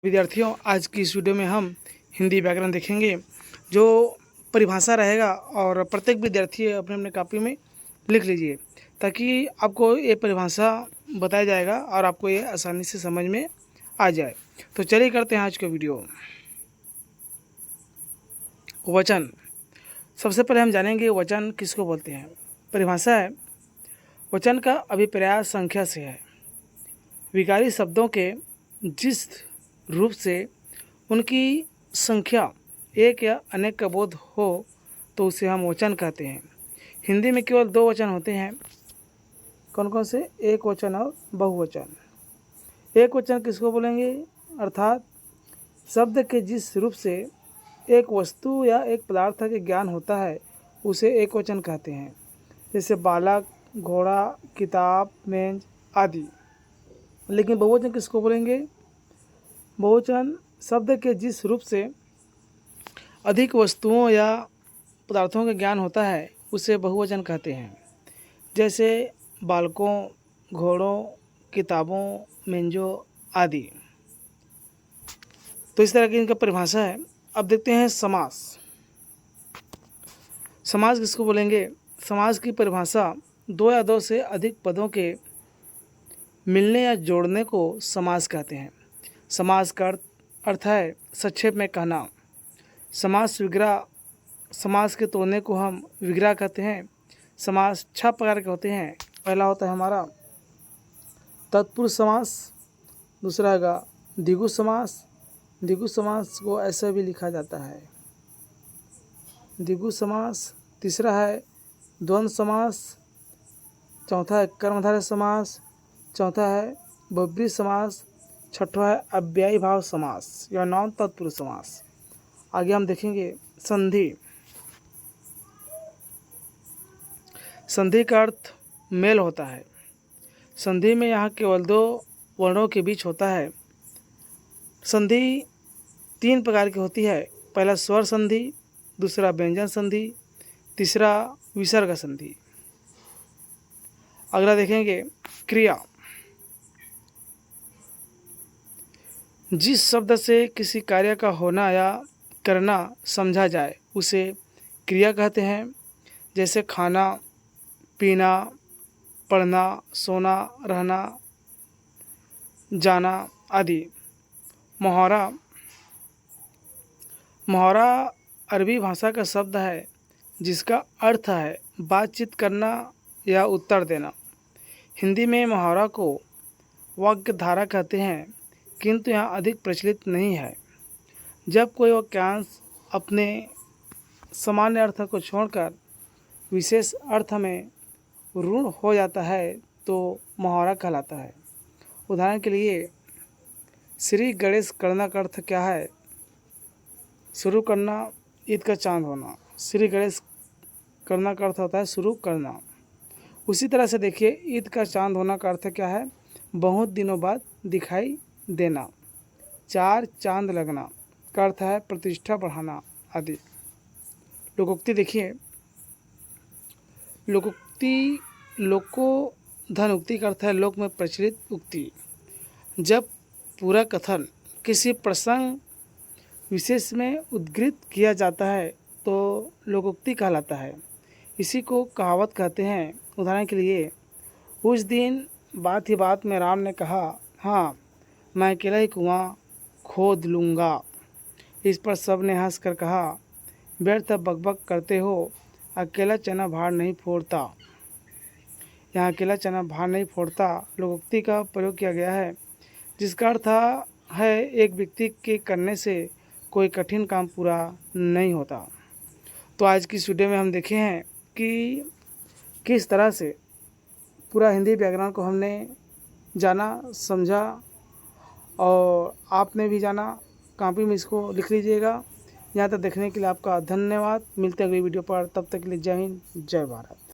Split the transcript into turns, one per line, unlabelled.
विद्यार्थियों, आज की इस वीडियो में हम हिंदी व्याकरण देखेंगे। जो परिभाषा रहेगा और प्रत्येक विद्यार्थी अपने अपने कॉपी में लिख लीजिए, ताकि आपको ये परिभाषा बताया जाएगा और आपको ये आसानी से समझ में आ जाए। तो चलिए करते हैं आज का वीडियो। वचन। सबसे पहले हम जानेंगे वचन किसको बोलते हैं। परिभाषा है, वचन का अभिप्राय संख्या से है। विकारी शब्दों के जिस रूप से उनकी संख्या एक या अनेक का बोध हो तो उसे हम वचन कहते हैं। हिंदी में केवल दो वचन होते हैं। कौन कौन से? एक वचन और बहुवचन। एक वचन किसको बोलेंगे? अर्थात शब्द के जिस रूप से एक वस्तु या एक पदार्थ के ज्ञान होता है उसे एक वचन कहते हैं। जैसे बालक, घोड़ा, किताब, मेज आदि। लेकिन बहुवचन किसको बोलेंगे? बहुवचन शब्द के जिस रूप से अधिक वस्तुओं या पदार्थों का ज्ञान होता है उसे बहुवचन कहते हैं। जैसे बालकों, घोड़ों, किताबों, मेंजों आदि। तो इस तरह की इनका परिभाषा है। अब देखते हैं समास। समास किसको बोलेंगे? समास की परिभाषा दो या दो से अधिक पदों के मिलने या जोड़ने को समास कहते हैं। समास का अर्थ है संक्षेप में कहना। समास विग्रह, समास के तोड़ने को हम विग्रह कहते हैं। समास 6 प्रकार के होते हैं। पहला होता है हमारा तत्पुरुष समास, दूसरा है द्विगु समास। द्विगु समास को ऐसा भी लिखा जाता है, द्विगु समास। तीसरा है द्वंद्व समास। चौथा है कर्मधारय समास। चौथा है बहुब्रीहि समास। छठवां है अव्ययी भाव समास या नॉन तत्पुरुष समास। आगे हम देखेंगे संधि। संधि का अर्थ मेल होता है। संधि में यहाँ केवल दो वर्णों के बीच होता है। संधि 3 प्रकार की होती है। पहला स्वर संधि, दूसरा व्यंजन संधि, तीसरा विसर्ग संधि। अगला देखेंगे क्रिया। जिस शब्द से किसी कार्य का होना या करना समझा जाए उसे क्रिया कहते हैं। जैसे खाना, पीना, पढ़ना, सोना, रहना, जाना आदि। मुहावरा। मुहावरा अरबी भाषा का शब्द है जिसका अर्थ है बातचीत करना या उत्तर देना। हिंदी में मुहावरा को वाक्यधारा कहते हैं, किंतु यहाँ अधिक प्रचलित नहीं है। जब कोई वाक्यांश अपने सामान्य अर्थ को छोड़कर विशेष अर्थ में रूढ़ हो जाता है तो मुहावरा कहलाता है। उदाहरण के लिए श्री गणेश करना का अर्थ क्या है? शुरू करना, ईद का चांद होना। श्री गणेश करना का अर्थ होता है शुरू करना। उसी तरह से देखिए, ईद का चांद होना का अर्थ क्या है? बहुत दिनों बाद दिखाई देना। 4 चांद लगना का अर्थ है प्रतिष्ठा बढ़ाना आदि। लोकोक्ति देखिए, लोकोक्ति लोको धन उक्ति का अर्थ है लोक में प्रचलित उक्ति। जब पूरा कथन किसी प्रसंग विशेष में उद्धृत किया जाता है तो लोकोक्ति कहलाता है। इसी को कहावत कहते हैं। उदाहरण के लिए, उस दिन बात ही बात में राम ने कहा, हाँ मैं अकेला ही कुआं खोद लूँगा। इस पर सब ने हंस कर कहा, व्यर्थ बकबक करते हो, अकेला चना भार नहीं फोड़ता। यहाँ अकेला चना भार नहीं फोड़ता लोकोक्ति का प्रयोग किया गया है, जिसका अर्थ है एक व्यक्ति के करने से कोई कठिन काम पूरा नहीं होता। तो आज की इस वीडियो में हम देखे हैं कि किस तरह से पूरा हिंदी व्याकरण को हमने जाना, समझा और आपने भी जाना। कॉपी में इसको लिख लीजिएगा। यहाँ तक देखने के लिए आपका धन्यवाद। मिलते हैं अगली वीडियो पर। तब तक के लिए जय हिंद, जय भारत।